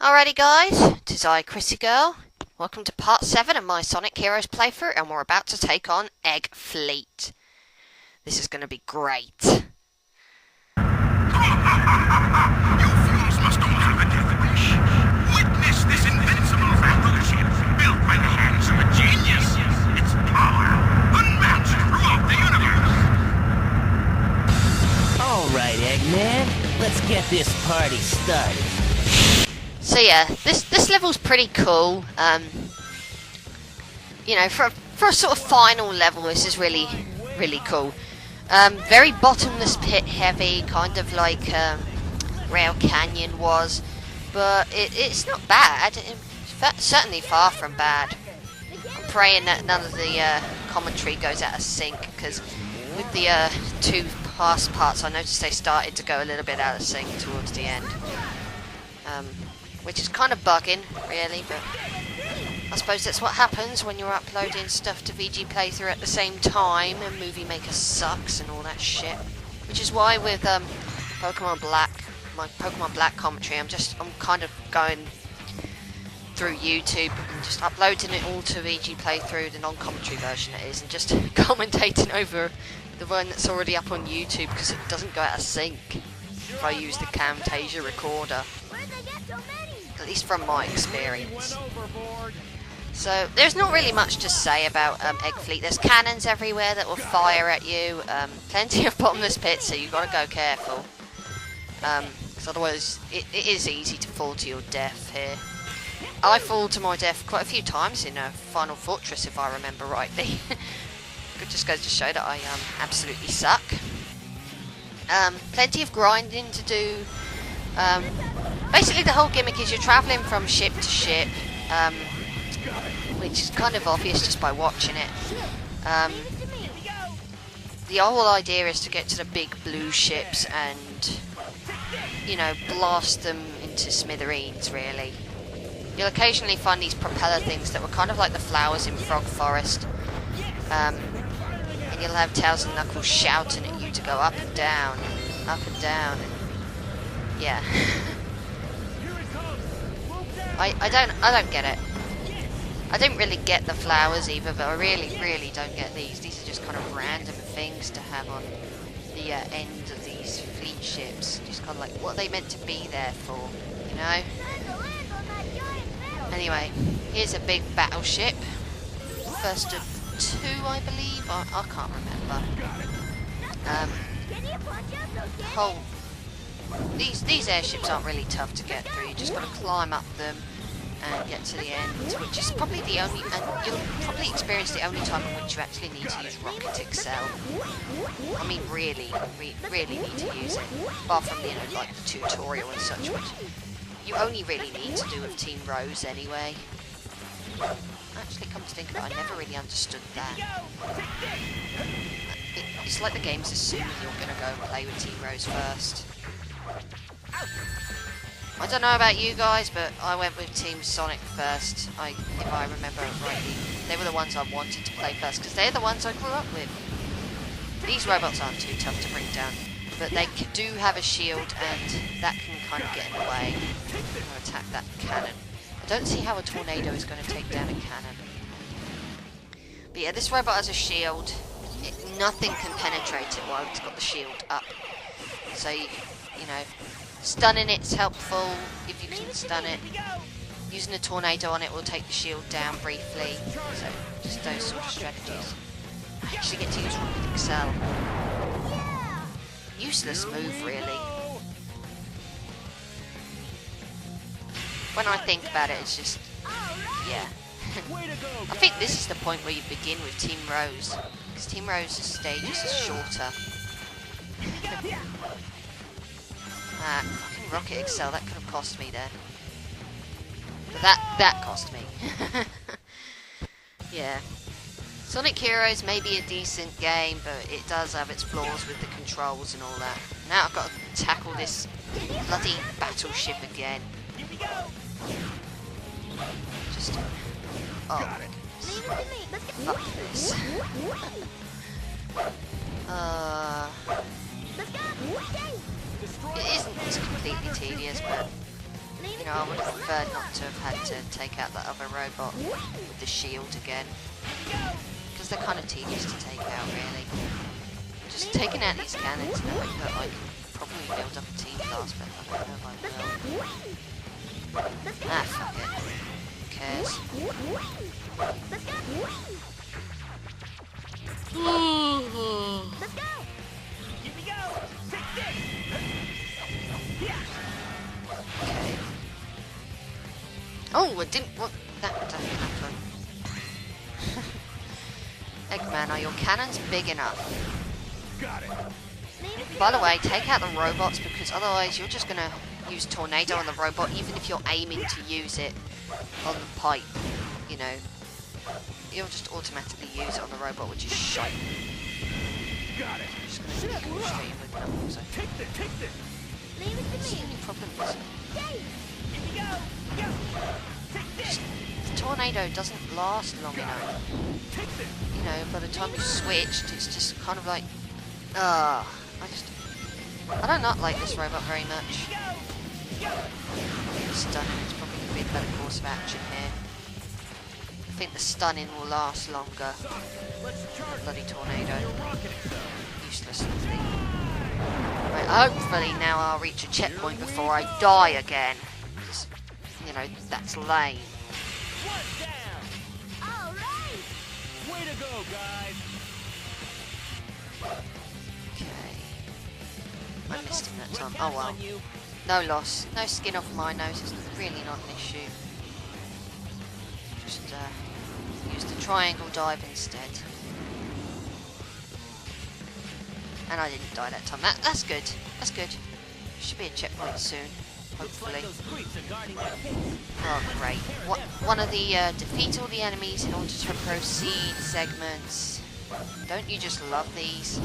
Alrighty guys, 'tis I, Chrissy Girl. Welcome to part 7 of my Sonic Heroes playthrough, and we're about to take on Egg Fleet. This is going to be great. You fools must all have a death wish. Witness this invincible battleship built by the hands of a genius. Its power unmatched throughout the universe. Alright, Eggman, let's get this party started. So yeah, this level's pretty cool. You know, for a sort of final level, this is really cool. Very bottomless pit heavy, kind of like Rail Canyon was, but it's not bad. It's certainly far from bad. I'm praying that none of the commentary goes out of sync, because with the two past parts, I noticed they started to go a little bit out of sync towards the end. Which is kind of bugging, really, but I suppose that's what happens when you're uploading stuff to VG Playthrough at the same time, and Movie Maker sucks and all that shit. Which is why with Pokemon Black, my Pokemon Black commentary, I'm kind of going through YouTube and just uploading it all to VG Playthrough, the non-commentary version it is, and just commentating over the one that's already up on YouTube, because it doesn't go out of sync if I use the Camtasia recorder. At least from my experience. So there's not really much to say about Egg Fleet. There's cannons everywhere that will fire at you. Plenty of bottomless pits, so you've got to go careful. Because otherwise it is easy to fall to your death here. I fall to my death quite a few times in Final Fortress, if I remember rightly. It just goes to show that I absolutely suck. Plenty of grinding to do. Basically the whole gimmick is you're travelling from ship to ship, which is kind of obvious just by watching it. The whole idea is to get to the big blue ships and, you know, blast them into smithereens, really. You'll occasionally find these propeller things that were kind of like the flowers in Frog Forest, and you'll have Tails and Knuckles shouting at you to go up and down, and yeah. I don't get it. I don't really get the flowers either, but I really don't get these. These are just kind of random things to have on the end of these fleet ships. Just kind of like, what are they meant to be there for, you know? Anyway, here's a big battleship. First of two, I believe. I can't remember. These airships aren't really tough to get through. You just got to climb up them and get to the end, which is probably the only, and you'll probably experience the only time in which you actually need to use Rocket Excel. I mean, really need to use it, apart from, you know, like the tutorial and such, which you only really need to do with Team Rose anyway. Actually, come to think of it, I never really understood that. It's like the game's assuming you're going to go and play with Team Rose first. I don't know about you guys, but I went with Team Sonic first, if I remember rightly. They were the ones I wanted to play first, because they're the ones I grew up with. These robots aren't too tough to bring down, but they do have a shield, and that can kind of get in the way. I'm going to attack that cannon. I don't see how a tornado is going to take down a cannon. But yeah, this robot has a shield. Nothing can penetrate it while it's got the shield up. So, you know, stunning it's helpful if you can stun it. Using a tornado on it will take the shield down briefly. So, just those sort of strategies. I actually get to use Rocket Excel. Useless move, really. When I think about it, it's just, yeah. I think this is the point where you begin with Team Rose, because Team Rose's stages are shorter. Fucking Rocket Excel, that could have cost me there. But that cost me. Yeah. Sonic Heroes may be a decent game, but it does have its flaws with the controls and all that. Now I've got to tackle this bloody battleship again. Just... oh, fuck this. It isn't completely tedious, but you know, I would have preferred not to have had to take out that other robot with the shield again. Because they're kind of tedious to take out, really. Just taking out these cannons knowing that I can probably build up a team fast, but I don't know if I will. Ah, fuck it. Who cares? Let's go! Here we go! Take this! Okay. Oh, I didn't want that to happen. Eggman, are your cannons big enough? Got it. By the way, take out the robots because otherwise you're just gonna use tornado on the robot even if you're aiming to use it on the pipe, you know. You'll just automatically use it on the robot, which is shite. Got it. Just gonna do it straight with numbers. Take this. Leave it to What's the me! only problem is Here we go! Go! Take this! the tornado doesn't last long enough. Take this. You know, by the time you switched, it's just kind of like, I do not like this robot very much. Stunning is probably going to be the better course of action here. I think the stunning will last longer. Bloody tornado. Useless thing. Right, hopefully now I'll reach a checkpoint before I die again. 'Cause, you know, that's lame. One down! All right! Way to go, guys! Okay. I missed him that time. Oh well. No loss. No skin off my nose. It's really not an issue. Just use the triangle dive instead. And I didn't die that time. That's good. That's good. Should be a checkpoint soon. Hopefully. Oh great. One of the defeat all the enemies in order to proceed segments. Don't you just love these?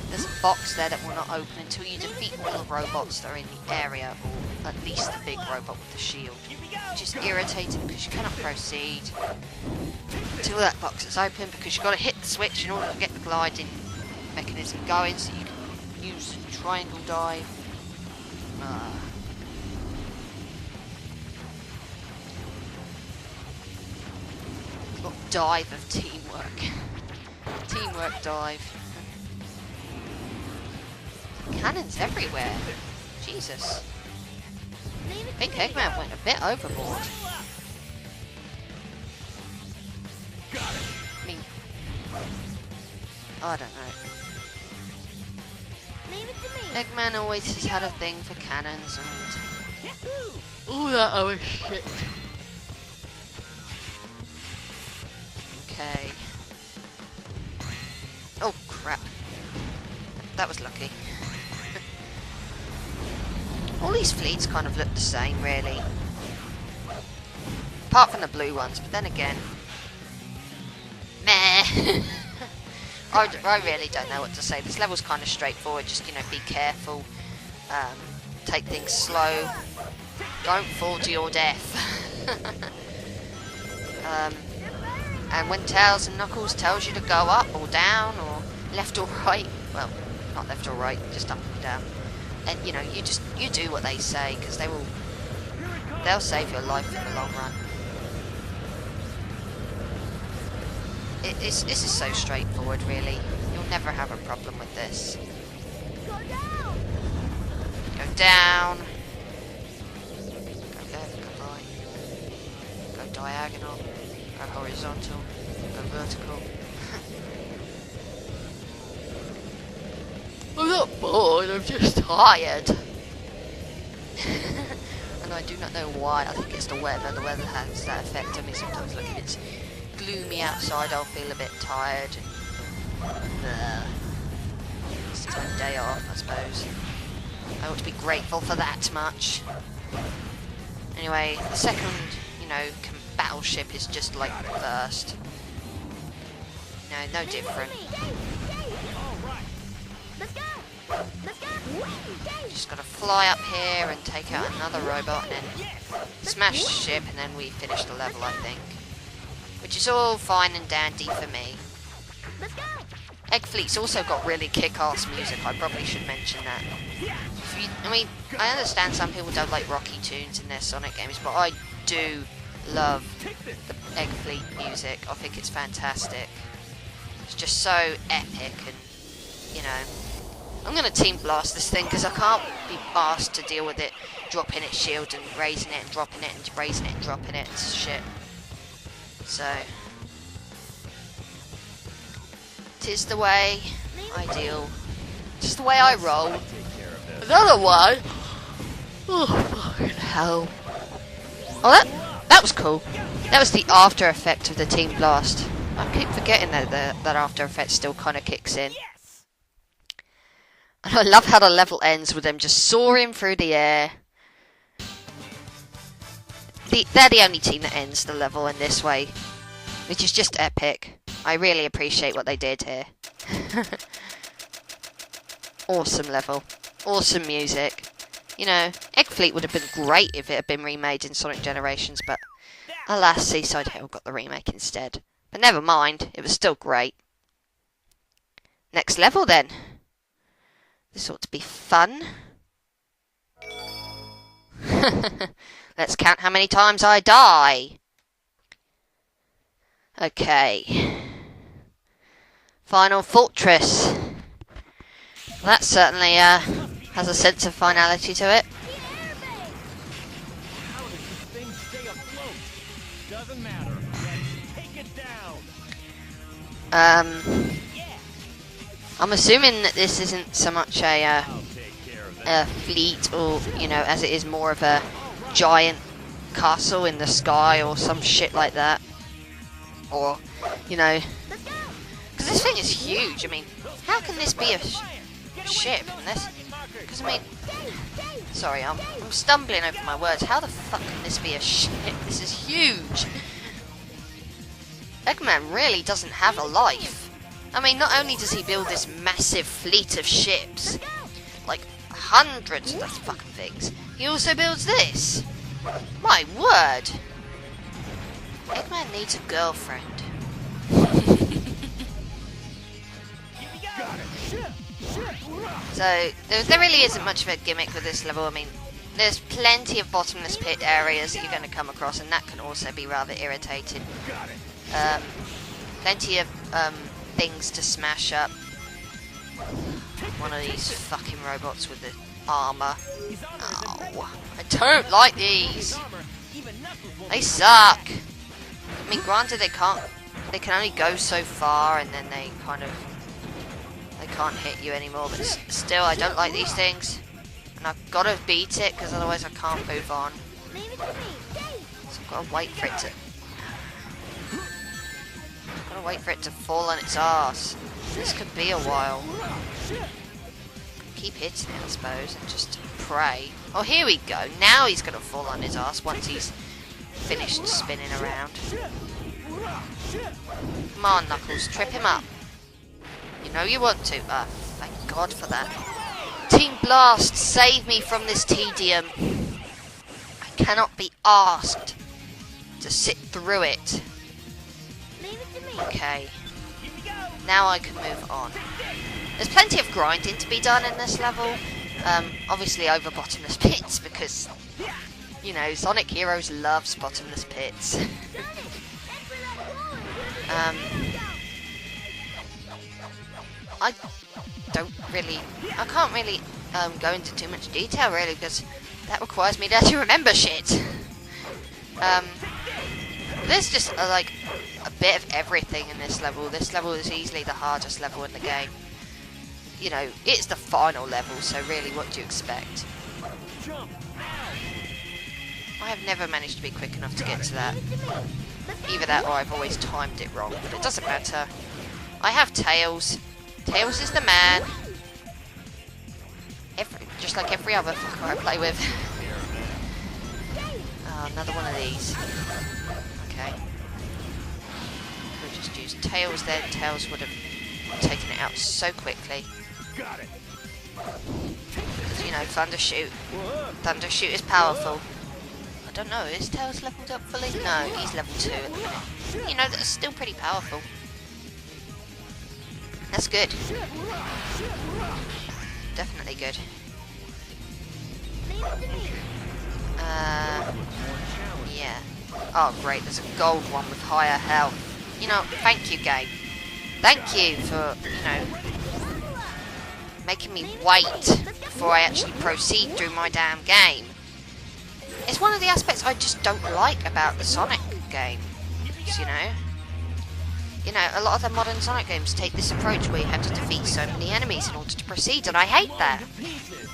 There's a box there that will not open until you defeat all the robots that are in the area, or at least the big robot with the shield. Which is irritating because you cannot proceed until that box is open because you've got to hit the switch in order to get the gliding mechanism going so you can use the triangle dive. Got dive of teamwork. Teamwork dive. Cannons everywhere. Jesus. I think Eggman went a bit overboard. I mean, I don't know. Eggman always has had a thing for cannons and all that other shit. Okay. Oh crap. That was lucky. All these fleets kind of look the same, really. Apart from the blue ones, but then again... Meh! I really don't know what to say. This level's kind of straightforward. Just, you know, be careful. Take things slow. Don't fall to your death. And when Tails and Knuckles tells you to go up or down or left or right, well, not left or right, just up and down. And you know, you do what they say because they'll save your life in the long run. This is so straightforward, really. You'll never have a problem with this. Go down. Go left, go right. Go diagonal. Go horizontal. Go vertical. I'm not bored, I'm just tired. And I do not know why. I think it's the weather. The weather has that effect on me sometimes. Like if it's gloomy outside, I'll feel a bit tired. It's my day off, I suppose. I ought to be grateful for that much. Anyway, the second, you know, battleship is just like the first. No different. Just gotta fly up here and take out another robot and then smash the ship and then we finish the level, I think. Which is all fine and dandy for me. Egg Fleet's also got really kick-ass music, I probably should mention that. If I mean, I understand some people don't like rocky tunes in their Sonic games, but I do love the Egg Fleet music. I think it's fantastic. It's just so epic, and you know, I'm gonna Team Blast this thing because I can't be asked to deal with it dropping its shield and raising it and dropping it and raising it and dropping it. It's shit. So, tis the way I deal. Just the way I roll. Another one. Oh fucking hell! Oh, that was cool. That was the after effect of the Team Blast. I keep forgetting that that after effect still kind of kicks in. And I love how the level ends with them just soaring through the air. They're the only team that ends the level in this way, which is just epic. I really appreciate what they did here. Awesome level. Awesome music. You know, Egg Fleet would have been great if it had been remade in Sonic Generations, but alas, Seaside Hill got the remake instead. But never mind, it was still great. Next level then. This ought to be fun. Let's count how many times I die. Okay. Final Fortress. That certainly has a sense of finality to it. How does this thing stay afloat? Doesn't matter. Let's take it down. I'm assuming that this isn't so much I'll take care of that. a fleet, or you know, as it is more of a giant castle in the sky or some shit like that, or you know, because this thing is huge. I mean, how can this be a ship? Because I mean, sorry, I'm stumbling over my words. How the fuck can this be a ship? This is huge. Eggman really doesn't have a life. I mean, not only does he build this massive fleet of ships, like hundreds of those fucking things, he also builds this. My word. Eggman needs a girlfriend. So, there really isn't much of a gimmick with this level. I mean, there's plenty of bottomless pit areas that you're going to come across, and that can also be rather irritating. Plenty of things to smash up. One of these fucking robots with the armor. Oh, I don't like these. They suck. I mean, granted, they can only go so far, and then they can't hit you anymore. But still, I don't like these things, and I've got to beat it because otherwise I can't move on. So I've got to wait for it to. Gotta wait for it to fall on its ass. This could be a while. Keep hitting it, I suppose, and just pray. Oh, here we go. Now he's gonna fall on his ass once he's finished spinning around. Come on, Knuckles, trip him up. You know you want to. Thank God for that. Team Blast, save me from this tedium. I cannot be asked to sit through it. Okay, now I can move on. There's plenty of grinding to be done in this level. Obviously over bottomless pits because, you know, Sonic Heroes loves bottomless pits. I can't really go into too much detail really because that requires me to actually remember shit. There's just like a bit of everything in this level. This level is easily the hardest level in the game. You know, it's the final level, so really what do you expect? I have never managed to be quick enough to get to that. Either that or I've always timed it wrong, but it doesn't matter. I have Tails. Tails is the man. Just like every other fucker I play with. Oh, another one of these. Okay. We'll just use Tails then. Tails would have taken it out so quickly. Got it. Because, you know, Thundershoot. Thundershoot is powerful. I don't know, is Tails leveled up fully? No, he's level 2 at the minute. You know, that's still pretty powerful. That's good. Definitely good. Yeah. Oh great, there's a gold one with higher health. You know, thank you, game. Thank you for, you know, making me wait before I actually proceed through my damn game. It's one of the aspects I just don't like about the Sonic games, you know. You know, a lot of the modern Sonic games take this approach where you have to defeat so many enemies in order to proceed, and I hate that.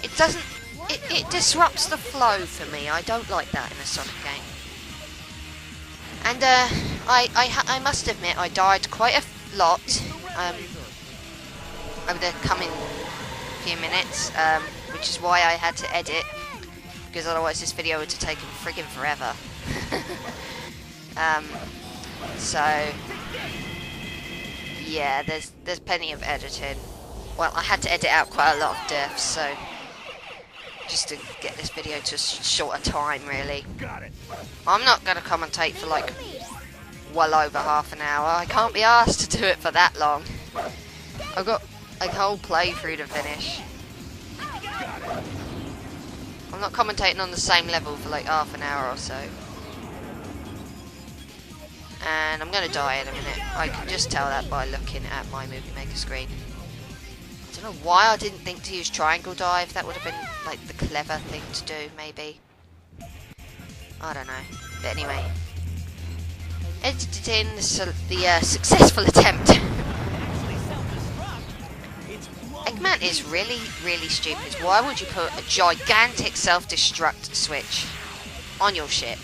It doesn't... It disrupts the flow for me. I don't like that in a Sonic game. And, I must admit, I died quite a lot, over the coming few minutes, which is why I had to edit, because otherwise this video would have taken friggin' forever. So... yeah, there's plenty of editing. Well, I had to edit out quite a lot of deaths, so just to get this video to a shorter time, really. I'm not going to commentate for like well over half an hour. I can't be asked to do it for that long. I've got a whole playthrough to finish. I'm not commentating on the same level for like half an hour or so. And I'm going to die in a minute. I can just tell that by looking at my Movie Maker screen. I don't know why I didn't think to use triangle dive. That would have been like the clever thing to do, maybe. I don't know. But anyway. Edited in the successful attempt. Eggman is really, really stupid. Why would you put a gigantic self-destruct switch on your ship?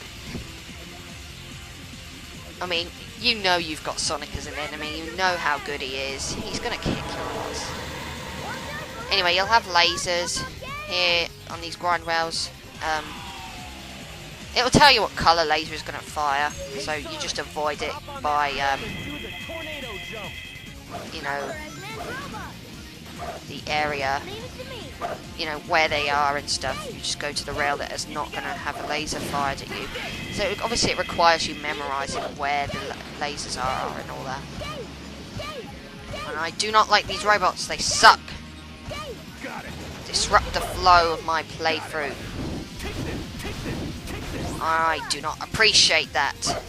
I mean, you know you've got Sonic as an enemy, you know how good he is. He's gonna kick your ass. Anyway, you'll have lasers here on these grind rails. It'll tell you what colour laser is gonna fire, so you just avoid it by, you know, the area, you know, where they are and stuff. You just go to the rail that is not going to have a laser fired at you. So obviously it requires you memorising where the lasers are and all that. And I do not like these robots, they suck. Disrupt the flow of my playthrough. I do not appreciate that.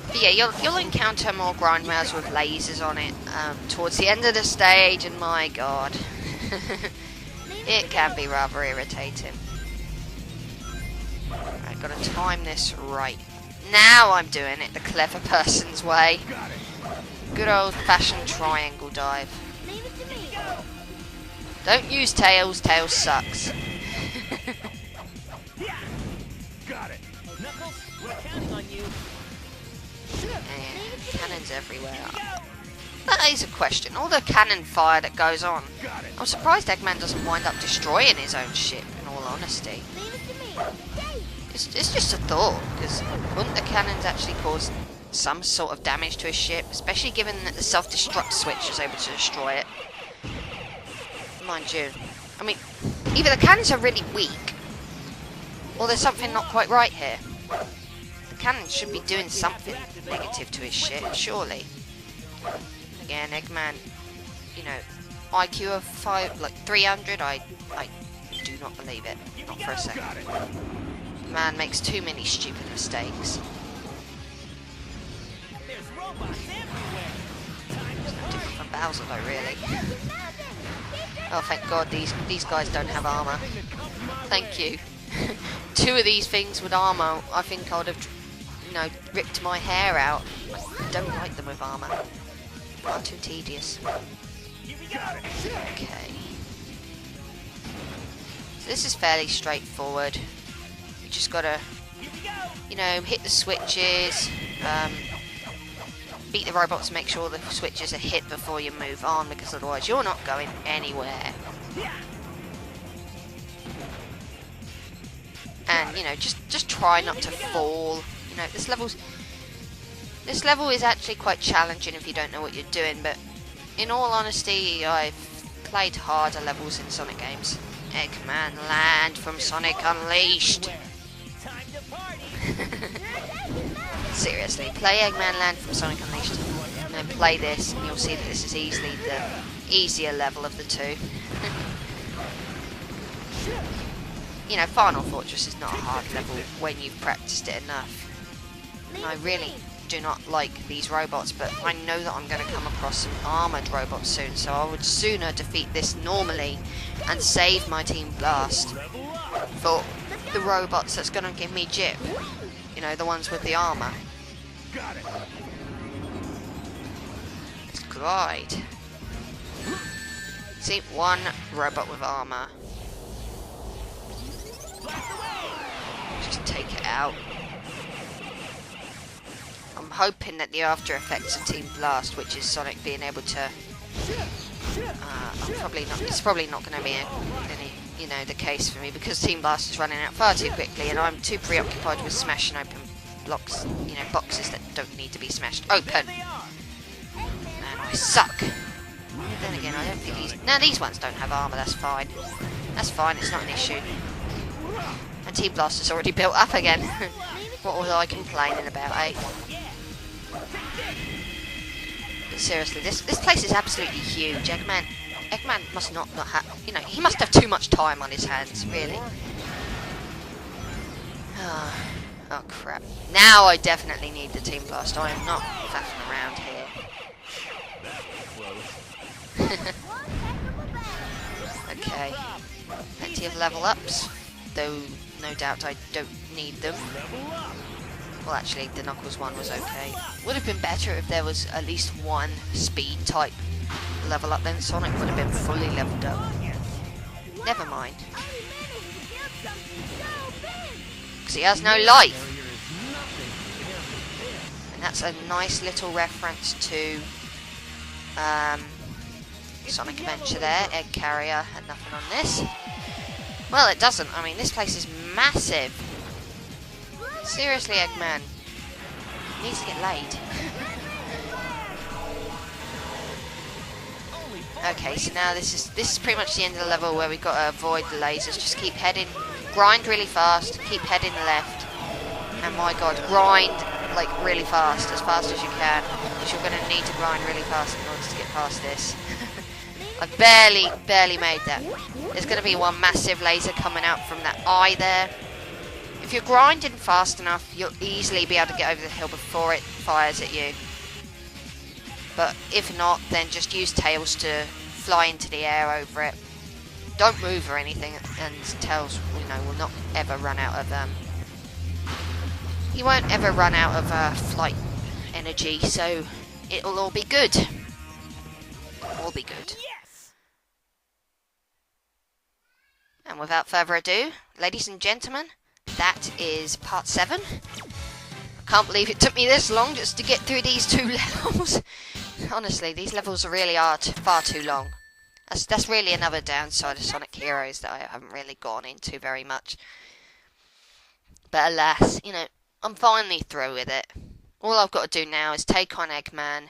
But yeah, you'll encounter more grind rails with lasers on it towards the end of the stage, and my god, it can be rather irritating. I've got to time this right. Now I'm doing it the clever person's way. Good old-fashioned triangle dive. Don't use Tails, Tails sucks. Got it. Knuckles, we're counting on you. And cannons everywhere. That is a question. All the cannon fire that goes on. I'm surprised Eggman doesn't wind up destroying his own ship, in all honesty. It's just a thought, because wouldn't the cannons actually cause some sort of damage to his ship, especially given that the self-destruct switch is able to destroy it? Mind you, I mean, either the cannons are really weak, or there's something not quite right here. The cannon should be doing something negative to his ship, surely. Again, Eggman, you know, IQ of 300, I do not believe it, not for a second. Man makes too many stupid mistakes. There's robots everywhere. Different from Bowser though, really. Oh, thank God, these guys don't have armor. Thank you. 2 of these things with armor, I think I would have, you know, ripped my hair out. I don't like them with armor. Far too tedious. Okay. So this is fairly straightforward. You just gotta, you know, hit the switches, beat the robots, make sure the switches are hit before you move on, because otherwise you're not going anywhere. And, you know, just try not to fall. You know, this level is actually quite challenging if you don't know what you're doing, but in all honesty, I've played harder levels in Sonic games. Eggman Land from Sonic Unleashed. Seriously, play Eggman Land from Sonic Unleashed, and then play this, and you'll see that this is easily the easier level of the two. You know, Final Fortress is not a hard level when you've practiced it enough. And I really do not like these robots, but I know that I'm going to come across some armoured robots soon, so I would sooner defeat this normally and save my Team Blast for the robots that's going to give me Jip. You know, the ones with the armour. Got it. Let's glide. See, one robot with armour. Just take it out. I'm hoping that the after effects of Team Blast, which is Sonic being able to, it's probably not going to be any, you know, the case for me, because Team Blast is running out far too quickly, and I'm too preoccupied with smashing open blocks, you know, boxes that don't need to be smashed open. And I suck. Then again, I don't think these ones don't have armour. That's fine. That's fine. It's not an issue. And Team Blast is already built up again. What was I complaining about, eh? But seriously, this place is absolutely huge. Eggman must not have, you know, he must have too much time on his hands, really. Oh crap. Now I definitely need the Team Blast. I am not faffing around here. Okay. Plenty of level ups, though no doubt I don't need them. Well, actually, the Knuckles one was okay. Would have been better if there was at least one speed type level up, then Sonic would have been fully leveled up. Never mind. Because he has no life. And that's a nice little reference to Sonic Adventure there. Egg Carrier and nothing on this. Well, it doesn't. I mean, this place is massive. Seriously, Eggman. He needs to get laid. Okay, so now this is pretty much the end of the level where we've got to avoid the lasers. Just keep heading, grind really fast, keep heading left. And my god, grind like really fast as you can. Because you're going to need to grind really fast in order to get past this. I barely made that. There's going to be one massive laser coming out from that eye there. If you're grinding fast enough, you'll easily be able to get over the hill before it fires at you. But if not, then just use Tails to fly into the air over it. Don't move or anything, and Tails, you know, will not ever run out of he won't ever run out of flight energy, so it'll all be good. All be good. And without further ado, ladies and gentlemen, that is part 7. I can't believe it took me this long just to get through these 2 levels. Honestly, these levels really are far too long. That's really another downside of Sonic Heroes that I haven't really gone into very much. But alas, you know, I'm finally through with it. All I've got to do now is take on Eggman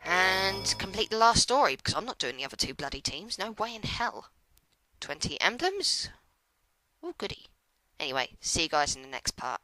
and complete the last story, because I'm not doing the other 2 bloody teams. No way in hell. 20 emblems? Oh, goody. Anyway, see you guys in the next part.